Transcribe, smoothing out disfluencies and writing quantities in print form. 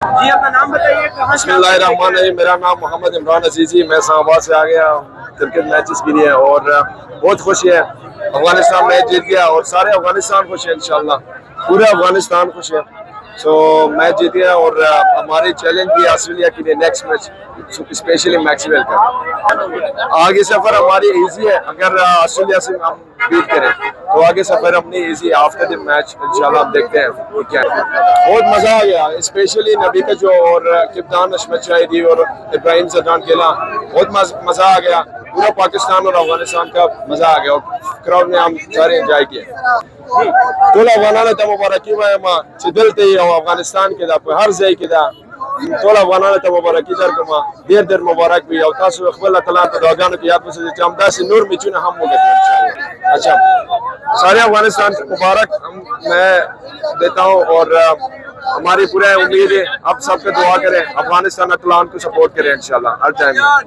جی اپنا نام بتائیے، کہاں سے؟ بسمillahirrahmanirrahim، میرا نام محمد عمران عزیزی، میں اسلام آباد سے آ گیا کرکٹ میچز کے لیے اور بہت خوشی ہے۔ افغانستان میچ جیت گیا اور سارے افغانستان خوش ہے، انشاءاللہ پورے افغانستان خوش ہے۔ سو میچ جیت گیا اور ہماری چیلنج بھی آسٹریلیا کے لیے نیکسٹ میچ، اسپیشلی میکسویل کا۔ آگے سفر ہماری ایزی ہے، اگر آسٹریلیا سے ہم بیٹ کریں تو آگے سفر اپنی ایزی ہے۔ آفٹر دی میچ انشاءاللہ ہم دیکھتے ہیں کیا ہے۔ بہت مزہ آ گیا، اسپیشلی نبی کا جو اور کپتان عصمت شاہدی اور ابراہیم زدان کھیلا، بہت مزہ آ گیا۔ پورا پاکستان اور افغانستان کا مزہ آ گیا اور کراؤڈ میں ہم سارے انجوائے کیے۔ ټول افغانانو ته مبارکي وایم چې دلته یې او افغانستان کې دا په هر ځای کې دا ټول افغانانو ته مبارکي درکوم، ډېر ډېر مبارک وي او تاسو خپل الله تعالی په دعاګانو کې یاد وساتئ چې همداسې نور میچونه هم وګټو انشاءاللہ۔ اچھا، سارے افغانستان کو مبارک میں دیتا ہوں اور ہماری پورا امید ہے آپ سب کا دعا کریں، افغانستان اطلان کو سپورٹ کریں انشاءاللہ ہر ٹائم میں۔